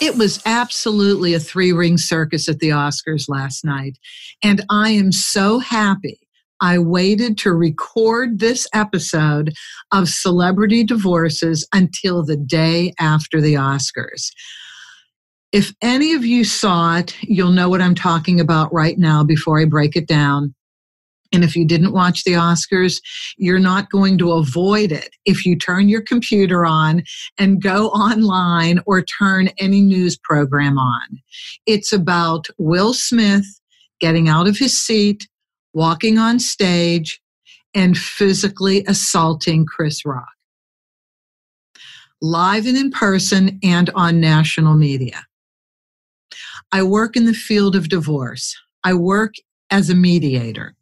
It was absolutely a three-ring circus at the Oscars last night, and I am so happy I waited to record this episode of Celebrity Divorces until the day after the Oscars. If any of you saw it, you'll know what I'm talking about right now before I break it down. And if you didn't watch the Oscars, you're not going to avoid it if you turn your computer on and go online or turn any news program on. It's about Will Smith getting out of his seat, walking on stage, and physically assaulting Chris Rock. Live and in person and on national media. I work in the field of divorce. I work as a mediator.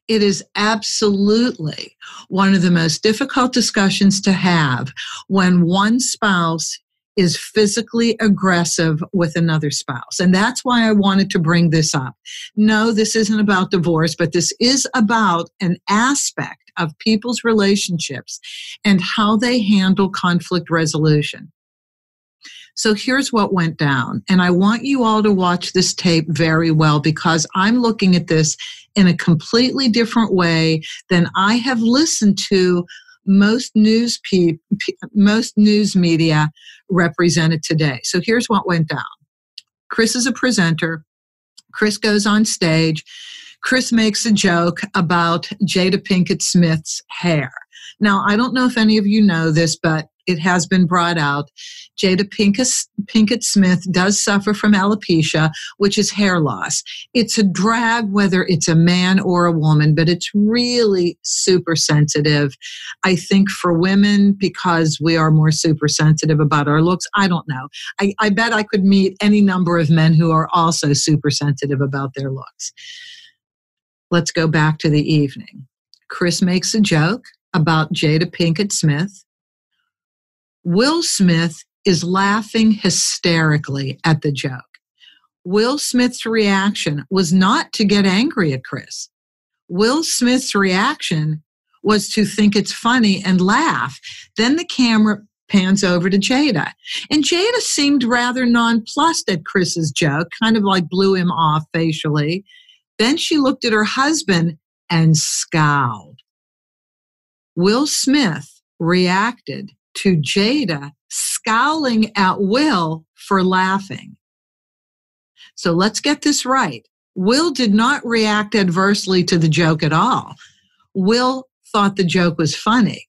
It is absolutely one of the most difficult discussions to have when one spouse is physically aggressive with another spouse. And that's why I wanted to bring this up. No, this isn't about divorce, but this is about an aspect of people's relationships and how they handle conflict resolution. So here's what went down. And I want you all to watch this tape very well because I'm looking at this in a completely different way than I have listened to most news media represented today. So here's what went down. Chris is a presenter. Chris goes on stage. Chris makes a joke about Jada Pinkett Smith's hair. Now, I don't know if any of you know this, but it has been brought out. Jada Pinkett Smith does suffer from alopecia, which is hair loss. It's a drag whether it's a man or a woman, but it's really super sensitive. I think for women, because we are more super sensitive about our looks, I don't know. I bet I could meet any number of men who are also super sensitive about their looks. Let's go back to the evening. Chris makes a joke about Jada Pinkett Smith. Will Smith is laughing hysterically at the joke. Will Smith's reaction was not to get angry at Chris. Will Smith's reaction was to think it's funny and laugh. Then the camera pans over to Jada. And Jada seemed rather nonplussed at Chris's joke, kind of like blew him off facially. Then she looked at her husband and scowled. Will Smith reacted to Jada scowling at Will for laughing. So let's get this right. Will did not react adversely to the joke at all. Will thought the joke was funny.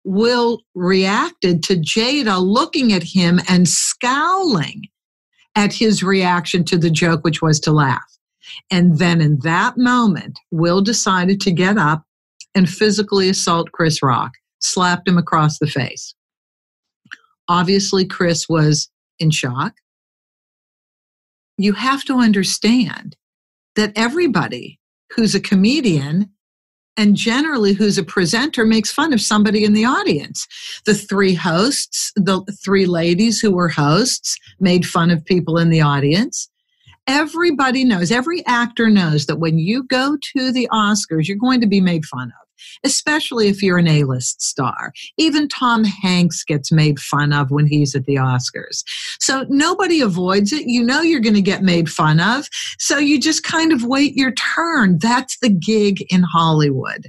Will reacted to Jada looking at him and scowling at his reaction to the joke, which was to laugh. And then in that moment, Will decided to get up and physically assault Chris Rock. Slapped him across the face. Obviously, Chris was in shock. You have to understand that everybody who's a comedian and generally who's a presenter makes fun of somebody in the audience. The three hosts, the three ladies who were hosts, made fun of people in the audience. Everybody knows, every actor knows that when you go to the Oscars, you're going to be made fun of. Especially if you're an A-list star. Even Tom Hanks gets made fun of when he's at the Oscars. So nobody avoids it. You know you're going to get made fun of. So you just kind of wait your turn. That's the gig in Hollywood.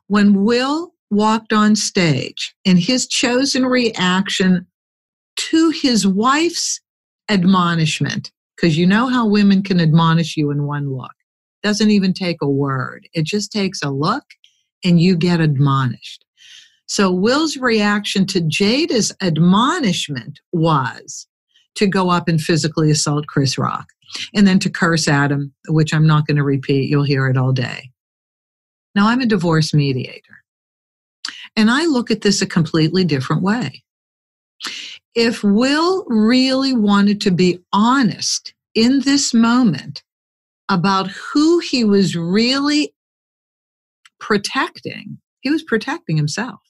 When Will walked on stage and his chosen reaction to his wife's admonishment, because you know how women can admonish you in one look. Doesn't even take a word. It just takes a look and you get admonished. So Will's reaction to Jada's admonishment was to go up and physically assault Chris Rock and then to curse at him, which I'm not going to repeat. You'll hear it all day. Now, I'm a divorce mediator, and I look at this a completely different way. If Will really wanted to be honest in this moment about who he was really protecting, he was protecting himself.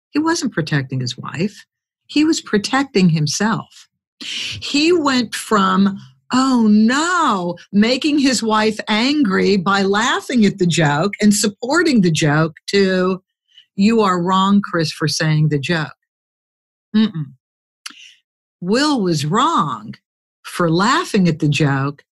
He wasn't protecting his wife. He was protecting himself. He went from, oh no, making his wife angry by laughing at the joke and supporting the joke to, you are wrong, Chris, for saying the joke. Will was wrong for laughing at the joke,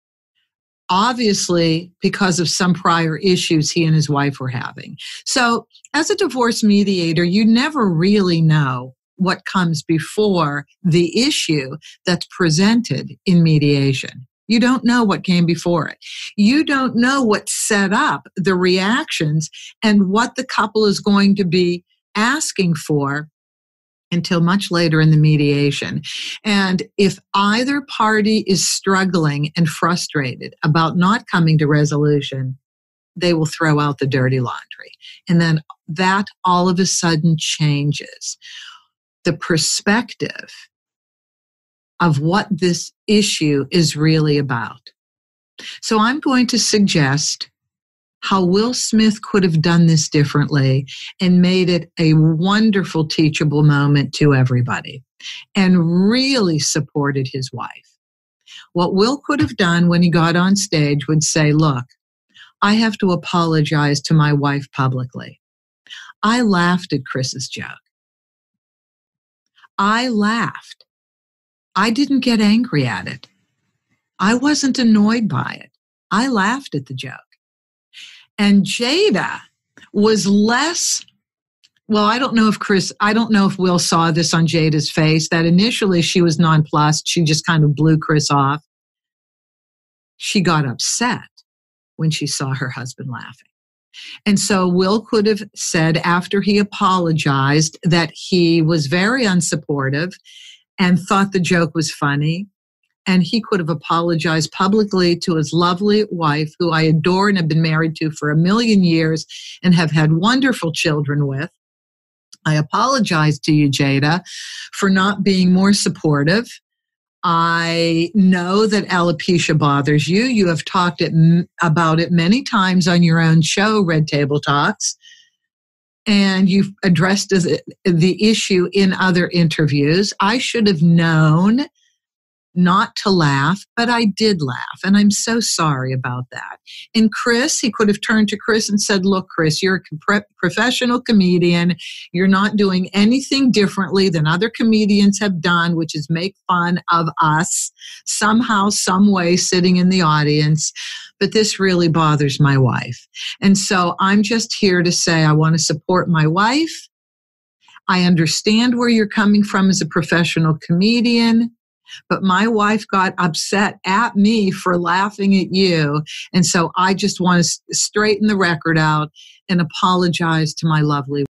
obviously because of some prior issues he and his wife were having. So as a divorce mediator, you never really know what comes before the issue that's presented in mediation. You don't know what came before it. You don't know what set up the reactions and what the couple is going to be asking for until much later in the mediation. And if either party is struggling and frustrated about not coming to resolution, they will throw out the dirty laundry. And then that all of a sudden changes the perspective of what this issue is really about. So I'm going to suggest how Will Smith could have done this differently and made it a wonderful teachable moment to everybody and really supported his wife. What Will could have done when he got on stage would say, look, I have to apologize to my wife publicly. I laughed at Chris's joke. I laughed. I didn't get angry at it. I wasn't annoyed by it. I laughed at the joke. And Jada was less, well, I don't know if Will saw this on Jada's face, that initially she was nonplussed. She just kind of blew Chris off. She got upset when she saw her husband laughing. And so Will could have said after he apologized that he was very unsupportive and thought the joke was funny. And he could have apologized publicly to his lovely wife, who I adore and have been married to for 1,000,000 years and have had wonderful children with. I apologize to you, Jada, for not being more supportive. I know that alopecia bothers you. You have talked about it many times on your own show, Red Table Talks, and you've addressed the issue in other interviews. I should have known not to laugh, but I did laugh, and I'm so sorry about that. And Chris, he could have turned to Chris and said, look, Chris, you're a professional comedian. You're not doing anything differently than other comedians have done, which is make fun of us somehow, some way, sitting in the audience. But this really bothers my wife. And so I'm just here to say I want to support my wife. I understand where you're coming from as a professional comedian, but my wife got upset at me for laughing at you. And so I just want to straighten the record out and apologize to my lovely